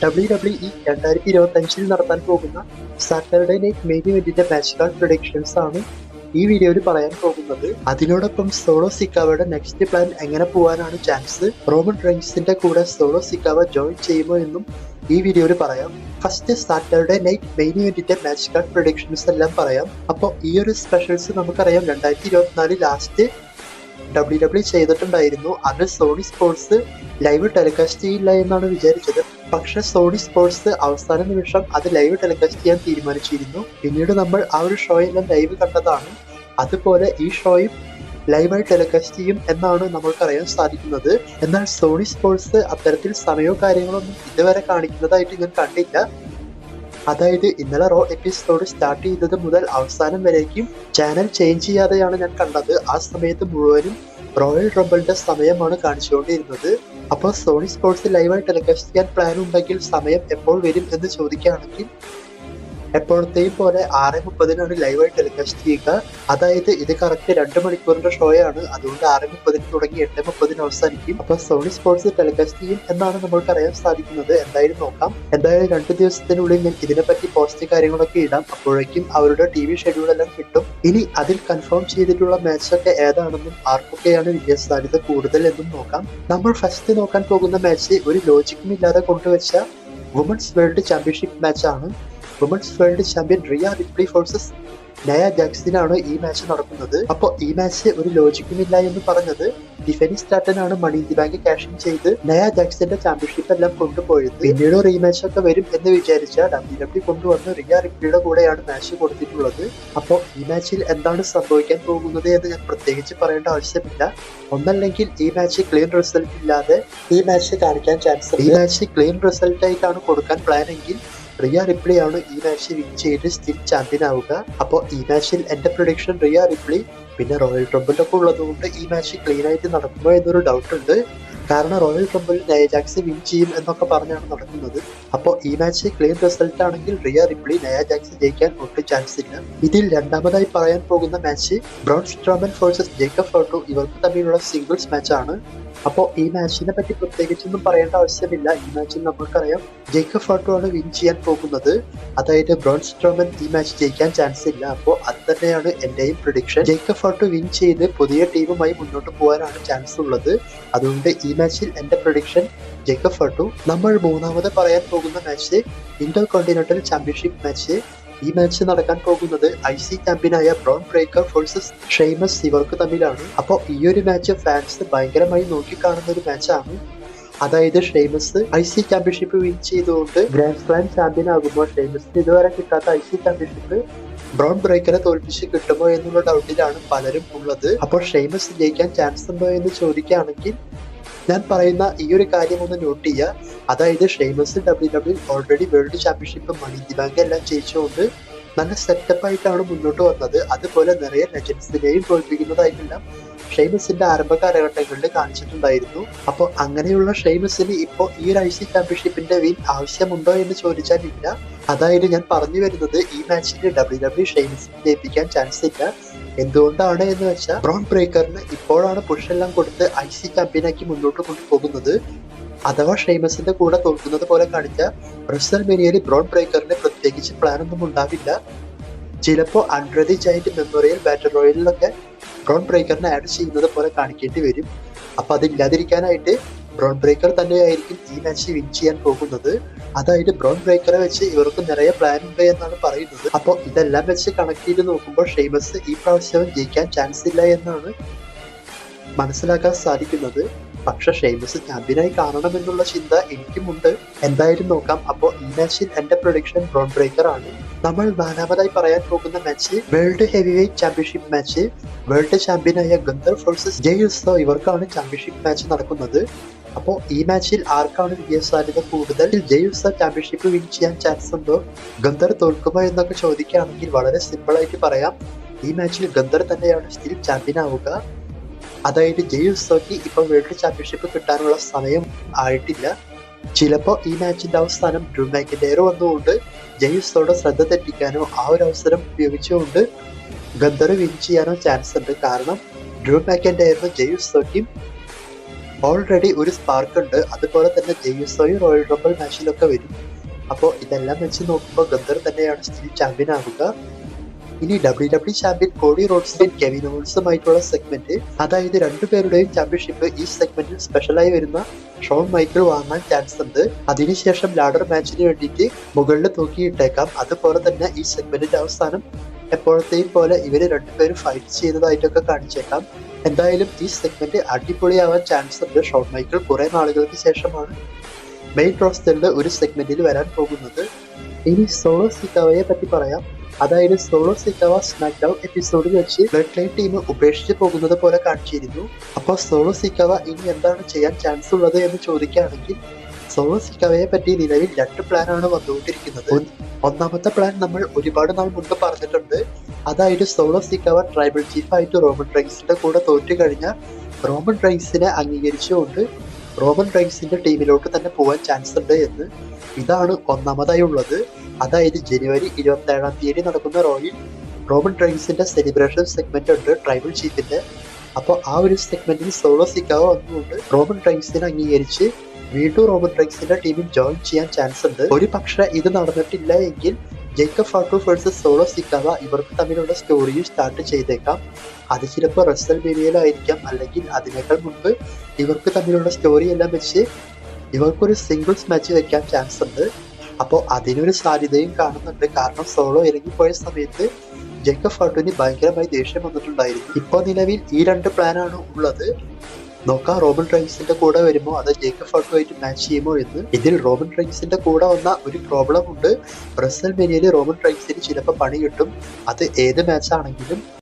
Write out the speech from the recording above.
WWE 2025 നടത്താൻ പോകുന്ന Saturday Night Main ഇവന്റിന്റെ മാച്ച് കാർഡ് പ്രൊഡിക്ഷൻസ് ആണ് ഈ വീഡിയോയിൽ പറയാൻ പോകുന്നത്. അതിനോടൊപ്പം സോളോ സിക്കാവയുടെ നെക്സ്റ്റ് പ്ലാൻ എങ്ങനെ പോകാനാണ് ചാൻസ്, റോമൻ റെയിൻസിന്റെ കൂടെ സോളോ സിക്കാവ ജോയിൻ ചെയ്യുമോ എന്നും ഈ വീഡിയോയിൽ പറയാം. ഫസ്റ്റ് സാറ്റർഡേ നൈറ്റ് മെയിൻ ഇവന്റിന്റെ മാച്ച് കാർഡ് പ്രൊഡിക്ഷൻസ് എല്ലാം പറയാം. അപ്പോൾ ഈ ഒരു സ്പെഷ്യൽസ് നമുക്കറിയാം 2024 ലാസ്റ്റ് WWE ചെയ്തിട്ടുണ്ടായിരുന്നു. അത് സോണി സ്പോർട്സ് ലൈവ് ടെലികാസ്റ്റ് ചെയ്യില്ല എന്നാണ് വിചാരിച്ചത്. പക്ഷെ സോണി സ്പോർട്സ് അവസാന നിമിഷം അത് ലൈവ് ടെലികാസ്റ്റ് ചെയ്യാൻ തീരുമാനിച്ചിരുന്നു. പിന്നീട് നമ്മൾ ആ ഒരു ഷോ എല്ലാം ലൈവ് കണ്ടതാണ്. അതുപോലെ ഈ ഷോയും ലൈവായി ടെലികാസ്റ്റ് ചെയ്യും എന്നാണ് നമ്മൾക്കറിയാൻ സാധിക്കുന്നത്. എന്നാൽ സോണി സ്പോർട്സ് അത്തരത്തിൽ സമയവും കാര്യങ്ങളൊന്നും ഇതുവരെ കാണിക്കുന്നതായിട്ട് ഞാൻ കണ്ടില്ല. അതായത് ഇന്നലെ റോ എപ്പിസോഡ് സ്റ്റാർട്ട് ചെയ്തത് മുതൽ അവസാനം വരേക്കും ചാനൽ ചേഞ്ച് ചെയ്യാതെയാണ് ഞാൻ കണ്ടത്. ആ സമയത്ത് മുഴുവനും റോയൽ റംബിളിന്റെ സമയമാണ് കാണിച്ചുകൊണ്ടിരുന്നത്. അപ്പോൾ സോണി സ്പോർട്സ് ലൈവായി ടെലികാസ്റ്റ് ചെയ്യാൻ പ്ലാൻ ഉണ്ടെങ്കിൽ സമയം എപ്പോൾ വരും എന്ന് ചോദിക്കുകയാണെങ്കിൽ എപ്പോഴത്തെയും പോലെ 6:30 ലൈവായി ടെലികാസ്റ്റ് ചെയ്യുക. അതായത് ഇത് കറക്റ്റ് 2 മണിക്കൂറിന്റെ ഷോയാണ്. അതുകൊണ്ട് 6:30 തുടങ്ങി 8:30 അവസാനിക്കും. അപ്പൊ സോണി സ്പോർട്സ് ടെലികാസ്റ്റ് ചെയ്യും എന്നാണ് നമ്മൾക്ക് അറിയാൻ സാധിക്കുന്നത്. എന്തായാലും നോക്കാം. എന്തായാലും 2 ദിവസത്തിനുള്ളിൽ ഞാൻ ഇതിനെപ്പറ്റി പോസ്റ്റ് കാര്യങ്ങളൊക്കെ ഇടാം. അപ്പോഴേക്കും അവരുടെ TV ഷെഡ്യൂൾ എല്ലാം കിട്ടും. ഇനി അതിൽ കൺഫേം ചെയ്തിട്ടുള്ള മാച്ചൊക്കെ ഏതാണെന്നും ആർക്കൊക്കെയാണ് വിജയസാധ്യത കൂടുതൽ എന്നും നോക്കാം. നമ്മൾ ഫസ്റ്റ് നോക്കാൻ പോകുന്ന മാച്ച് ഒരു ലോജിക്കും ഇല്ലാതെ കൊണ്ടുവച്ച വുമൻസ് വേൾഡ് ചാമ്പ്യൻഷിപ്പ് മാച്ചാണ്. Women's world champion Rhea Ripley forces Nia ജാക്സനാണ് ഈ മാച്ച് നടക്കുന്നത്. അപ്പോൾ ഈ മാച്ച് ഒരു ലോജിക്കുമില്ല എന്ന് പറഞ്ഞത് ടിഫനി സ്റ്റാർട്ടനാണ് money in the bank cashing ചെയ്ത് നയ ജാക്സന്റെ ചാമ്പ്യൻഷിപ്പ് എല്ലാം കൊണ്ടുപോയത്. പിന്നീട് റീമാച്ച് ഒക്കെ വരും എന്ന് വിചാരിച്ച WWE കൊണ്ടുവന്ന് റിയ റിപ്ലിയുടെ കൂടെയാണ് മാച്ച് കൊടുത്തിട്ടുള്ളത്. അപ്പോൾ ഈ മാച്ചിൽ എന്താണ് സംഭവിക്കാൻ പോകുന്നത് എന്ന് ഞാൻ പ്രത്യേകിച്ച് പറയേണ്ട ആവശ്യമില്ല. ഒന്നല്ലെങ്കിൽ ഈ മാച്ച് ക്ലീൻ റിസൾട്ട് ഇല്ലാതെ ഈ മാച്ച് കാണിക്കാൻ ചാൻസ്. ഈ മാച്ച് ക്ലീൻ റിസൾട്ട് ആയിട്ടാണ് കൊടുക്കാൻ പ്ലാൻ എങ്കിൽ റിയ റിപ്ലി ആണ് ഈ മാച്ച് വിൻ ചെയ്ത് സ്റ്റിൽ ചാമ്പ്യൻ ആവുക. അപ്പോൾ ഈ മാച്ചിൽ എന്റെ പ്രൊഡിക്ഷൻ റിയ റിപ്ലി. പിന്നെ റോയൽ റംബിളൊക്കെ ഉള്ളതുകൊണ്ട് ഈ മാച്ച് ക്ലീൻ ആയിട്ട് നടക്കുമോ എന്നൊരു ഡൗട്ട് ഉണ്ട്. കാരണം റോയൽ റംബിളിൽ നയ ജാക്സ് വിൻ ചെയ്യും എന്നൊക്കെ പറഞ്ഞാണ് നടക്കുന്നത്. അപ്പോൾ ഈ മാച്ച് ക്ലീൻ റിസൾട്ട് ആണെങ്കിൽ റിയ റിപ്ലി നയ ജാക്സ് ജയിക്കാൻ ഒട്ടും ചാൻസ് ഇല്ല. ഇതിൽ രണ്ടാമതായി പറയാൻ പോകുന്ന match Braun Strowman versus Jacob Fatu ഇവർക്ക് തമ്മിലുള്ള സിംഗിൾസ് മാച്ചാണ്. അപ്പോൾ ഈ മാച്ചിനെ പറ്റി പ്രത്യേകിച്ചൊന്നും പറയേണ്ട ആവശ്യമില്ല. ഈ മാച്ചിൽ നമ്മൾക്കറിയാം ജേക്കബ് ഫോർട്ടു ആണ് വിൻ ചെയ്യാൻ പോകുന്നത്. അതായത് ബ്രോൺ സ്ട്രോമൻ ഈ മാച്ച് ജയിക്കാൻ ചാൻസ് ഇല്ല. അപ്പോൾ അത് തന്നെയാണ് എന്റെയും പ്രഡിക്ഷൻ. ജേക്കബ് ഫോർട്ടു വിൻ ചെയ്ത് പുതിയ ടീമുമായി മുന്നോട്ട് പോകാനാണ് ചാൻസ് ഉള്ളത്. അതുകൊണ്ട് ഈ മാച്ചിൽ എന്റെ പ്രഡിക്ഷൻ ജേക്കബ് ഫോർട്ടു. നമ്മൾ മൂന്നാമത് പറയാൻ പോകുന്ന match Inter continental championship match. ഈ മാച്ച് നടക്കാൻ പോകുന്നത് IC ചാമ്പ്യനായ ബ്രോൺ ബ്രേക്കർ വേഴ്സസ് ഷെയ്മസ് ഇവർക്ക് തമ്മിലാണ്. അപ്പോൾ ഈ ഒരു മാച്ച് ഫാൻസ് ഭയങ്കരമായി നോക്കിക്കാണുന്ന ഒരു മാച്ചാണ്. അതായത് ഷെയ്മസ് IC ചാമ്പ്യൻഷിപ്പ് വിൻ ചെയ്തുകൊണ്ട് ഗ്രാൻഡ് സ്ലാം ചാമ്പ്യൻ ആകുമ്പോൾ ഷെയ്മസിന് ഇതുവരെ കിട്ടാത്ത IC ചാമ്പ്യൻഷിപ്പ് ബ്രോൺ ബ്രേക്കറെ തോൽപ്പിച്ച് കിട്ടുമോ എന്നുള്ള ഡൗട്ടിലാണ് പലരും ഉള്ളത്. അപ്പോൾ ഷെയ്മസ് ജയിക്കാൻ ചാൻസ് ഉണ്ടോ എന്ന് ചോദിക്കുകയാണെങ്കിൽ ഞാൻ പറയുന്ന ഈ ഒരു കാര്യം ഒന്ന് നോട്ട് ചെയ്യുക. അതായത് Sheamus WWE already world championship money in the bank എല്ലാം ജയിച്ചുകൊണ്ട് നല്ല സെറ്റപ്പ് ആയിട്ടാണ് മുന്നോട്ട് വന്നത്. അതുപോലെ നിറയെ ലെജൻസിനെയും തോൽപ്പിക്കുന്നതായിട്ടെല്ലാം ഷെയ്മസിന്റെ ആരംഭ കാലഘട്ടങ്ങളിൽ കാണിച്ചിട്ടുണ്ടായിരുന്നു. അപ്പോൾ അങ്ങനെയുള്ള ഷെയ്മസിന് ഇപ്പോൾ ഈ ഒരു IC ചാമ്പ്യൻഷിപ്പിന്റെ വിൻ ആവശ്യമുണ്ടോ എന്ന് ചോദിച്ചാൽ ഇല്ല. അതായത് ഞാൻ പറഞ്ഞു വരുന്നത് ഈ മാച്ചിൽ WWE ഷെയ്മസിനെ ജയിപ്പിക്കാൻ ചാൻസ് ഇല്ല. എന്തുകൊണ്ടാണ് എന്ന് വെച്ചാൽ ബ്രോൺ ബ്രേക്കറിന് ഇപ്പോഴാണ് പുഷ് എല്ലാം കൊടുത്ത് IC ചാമ്പ്യനാക്കി മുന്നോട്ട് കൊണ്ടുപോകുന്നത്. അഥവാ ഷെയ്മസിന്റെ കൂടെ തോൽക്കുന്നത് പോലെ കാണിച്ച റെസൽമേനിയയിൽ ബ്രോൺ ബ്രേക്കറിന് പ്രത്യേകിച്ച് പ്ലാൻ ഒന്നും ഉണ്ടാവില്ല. ചിലപ്പോൾ ആൻഡ്രെ ജയന്റ് മെമ്മോറിയൽ ബാറ്റിൽ റോയലിലൊക്കെ ബ്രോൺ ബ്രേക്കറിനെ ആഡ് ചെയ്യുന്നത് പോലെ കാണിക്കേണ്ടി വരും. അപ്പൊ അതില്ലാതിരിക്കാനായിട്ട് ബ്രോൺ ബ്രേക്കർ തന്നെയായിരിക്കും ഈ മാച്ച് വിൻ ചെയ്യാൻ പോകുന്നത്. അതായത് ബ്രോൺ ബ്രേക്കറെ വെച്ച് ഇവർക്ക് നിറയെ പ്ലാൻ ഉണ്ട് എന്നാണ് പറയുന്നത്. അപ്പോൾ ഇതെല്ലാം വെച്ച് കണക്ട് ചെയ്ത് നോക്കുമ്പോൾ ഷെയ്മസ് ഈ പ്രാവശ്യം ജയിക്കാൻ ചാൻസ് ഇല്ല എന്നാണ് മനസ്സിലാക്കാൻ സാധിക്കുന്നത്. പക്ഷെ ഷെയ്മസ് ചാമ്പ്യനായി കാണണമെന്നുള്ള ചിന്ത എനിക്കുമുണ്ട്. എന്തായാലും നോക്കാം. അപ്പോൾ ഈ മാച്ചിൽ എന്റെ പ്രൊഡിക്ഷൻ ബ്രോൺ ബ്രേക്കർ ആണ്. നമ്മൾ നാലാമതായി പറയാൻ പോകുന്ന match world heavyweight championship match. World ചാമ്പ്യനായ ഗന്തർ വേഴ്സസ് ജയ് ഉസോ ഇവർക്കാണ് ചാമ്പ്യൻഷിപ്പ് മാച്ച് നടക്കുന്നത്. അപ്പോൾ ഈ മാച്ചിൽ ആർക്കാണ് വിജയസാധ്യത കൂടുതൽ? ജയ് ഉസോ ചാമ്പ്യൻഷിപ്പ് വിൻ ചെയ്യാൻ ചാൻസ് ഉണ്ടോ? ഗന്തർ തോൽക്കുമോ എന്നൊക്കെ ചോദിക്കുകയാണെങ്കിൽ വളരെ സിമ്പിൾ ആയിട്ട് പറയാം. ഈ മാച്ചിൽ ഗന്തർ തന്നെയാണ് സ്റ്റിൽ ചാമ്പ്യൻ ആവുക. അതായത് ജയ് ഉസോക്ക് ഇപ്പൊ വേൾഡ് ചാമ്പ്യൻഷിപ്പ് കിട്ടാനുള്ള സമയം ആയിട്ടില്ല. ചിലപ്പോൾ ഈ മാച്ചിന്റെ അവസാനം ഡ്രൂ മാക്കിന്റെയർ വന്നുകൊണ്ട് ജയ് ഉസോയുടെ ശ്രദ്ധ തെറ്റിക്കാനോ ആ ഒരു അവസരം ഉപയോഗിച്ചുകൊണ്ട് ഗന്തർ വിൻ ചെയ്യാനോ ചാൻസ് ഉണ്ട്. കാരണം ഡ്രൂ മാക്കിന്റെയറിന് ജയ് ഉസോക്കും ഓൾറെഡി ഒരു സ്പാർക്ക് ഉണ്ട്. അതുപോലെ തന്നെ ജെയുസോയും റോയൽ റംബിൾ മാച്ചിലൊക്കെ വരും. അപ്പോൾ ഇതെല്ലാം വെച്ച് നോക്കുമ്പോൾ ഗന്ധർ തന്നെയാണ് സ്റ്റിൽ ചാമ്പ്യൻ ആവുക. ഇനി WWE ചാമ്പ്യൻ കോഡി റോഡ്സും കെവിൻ ഓവൻസുമായിട്ടുള്ള സെഗ്മെന്റ്, അതായത് രണ്ടുപേരുടെയും ചാമ്പ്യൻഷിപ്പ് ഈ സെഗ്മെന്റിൽ സ്പെഷ്യലായി വരുന്ന ഷോൺ മൈക്കിൾ വാങ്ങാൻ ചാൻസ് ഉണ്ട്. അതിനുശേഷം ലാഡർ മാച്ചിന് വേണ്ടിയിട്ട് മുകളിൽ തൂക്കിയിട്ടേക്കാം. അതുപോലെ തന്നെ ഈ സെഗ്മെന്റിന്റെ അവസാനം എപ്പോഴത്തെയും പോലെ ഇവര് രണ്ടുപേരും ഫൈറ്റ് ചെയ്യുന്നതായിട്ടൊക്കെ കാണിച്ചേക്കാം. എന്തായാലും ഈ സെഗ്മെന്റ് അടിപൊളിയാവാൻ ചാൻസ് ഉണ്ട്. ഷോൺ മൈക്കിൾ കുറെ നാളുകൾക്ക് ശേഷമാണ് മെയിൻ റോസ്റ്ററിൽ ഒരു സെഗ്മെന്റിൽ വരാൻ പോകുന്നത്. ഇനി സോളോ സിക്കാവയെ പറ്റി പറയാം. അതായത് സോളോ സിക്കാവ സ്മാക്ഡൗൺ എപ്പിസോഡിൽ വെച്ച് ബ്ലഡ് ലൈൻ ടീം ഉപേക്ഷിച്ച് പോകുന്നത് പോലെ കാണിച്ചിരുന്നു. അപ്പോൾ സോളോ സിക്കാവ ഇനി എന്താണ് ചെയ്യാൻ ചാൻസ് ഉള്ളത് എന്ന് ചോദിക്കുകയാണെങ്കിൽ സോളോ സിക്കാവയെ പറ്റി നിലവിൽ 2 പ്ലാനാണ് വന്നുകൊണ്ടിരിക്കുന്നത്. ഒന്നാമത്തെ പ്ലാൻ നമ്മൾ ഒരുപാട് നാൾ മുൻപ് പറഞ്ഞിട്ടുണ്ട്. അതായത് സോളോ സിക്കാവ ട്രൈബൽ ചീഫായിട്ട് റോമൻ റൈൻസിന്റെ കൂടെ തോറ്റു കഴിഞ്ഞാൽ റോമൻ റൈൻസിനെ അംഗീകരിച്ചുകൊണ്ട് റോമൻ റൈൻസിന്റെ ടീമിലോട്ട് തന്നെ പോകാൻ ചാൻസ് ഉണ്ട് എന്ന്. ഇതാണ് ഒന്നാമതായി ഉള്ളത്. അതായത് ജനുവരി 27-ാം തീയതി നടക്കുന്ന റോയിൽ റോമൻ റൈൻസിന്റെ സെലിബ്രേഷൻ സെഗ്മെന്റ് ഉണ്ട് ട്രൈബൽ ചീഫിന്റെ. അപ്പോൾ ആ ഒരു സെഗ്മെന്റിൽ സോളോ സിക്കാവ വന്നുകൊണ്ട് റോമൻ റൈൻസിനെ അംഗീകരിച്ച് വീണ്ടും റോമൻ റൈൻസിന്റെ ടീമിൽ ജോയിൻ ചെയ്യാൻ ചാൻസ് ഉണ്ട്. ഒരു പക്ഷേ ഇത് നടന്നിട്ടില്ല എങ്കിൽ ജേക്കബ് ഫാട്ടു വേഴ്സസ് സോളോ സിക്കാവ ഇവർക്ക് തമ്മിലുള്ള സ്റ്റോറിയും സ്റ്റാർട്ട് ചെയ്തേക്കാം. അത് ചിലപ്പോൾ റസൽ മേനിയയിലായിരിക്കാം, അല്ലെങ്കിൽ അതിനേക്കാൾ മുൻപ് ഇവർക്ക് തമ്മിലുള്ള സ്റ്റോറി എല്ലാം വെച്ച് ഇവർക്കൊരു സിംഗിൾസ് മാച്ച് വെക്കാൻ ചാൻസ് ഉണ്ട്. അപ്പോൾ അതിനൊരു സാധ്യതയും കാണുന്നുണ്ട്. കാരണം സോളോ ഇറങ്ങിപ്പോയ സമയത്ത് ജേക്കബ് ഫാട്ടുവിന് ഭയങ്കരമായി ദേഷ്യം വന്നിട്ടുണ്ടായിരുന്നു. ഇപ്പോൾ നിലവിൽ ഈ 2 പ്ലാനാണ് ഉള്ളത്. നോക്കാം റോമൻ റൈൻസിന്റെ കൂടെ വരുമോ അതോ ജേക്കബ് ഫാട്ടുമായിട്ട് മാച്ച് ചെയ്യുമോ എന്ന്. ഇതിൽ റോമൻ റൈൻസിന്റെ കൂടെ വന്ന ഒരു പ്രോബ്ലം ഉണ്ട്. റസൽ മേനിയയിൽ റോമൻ റൈൻസിന് ചിലപ്പോൾ പണി കിട്ടും. അത് ഏത് മാച്ച് ആണെങ്കിലും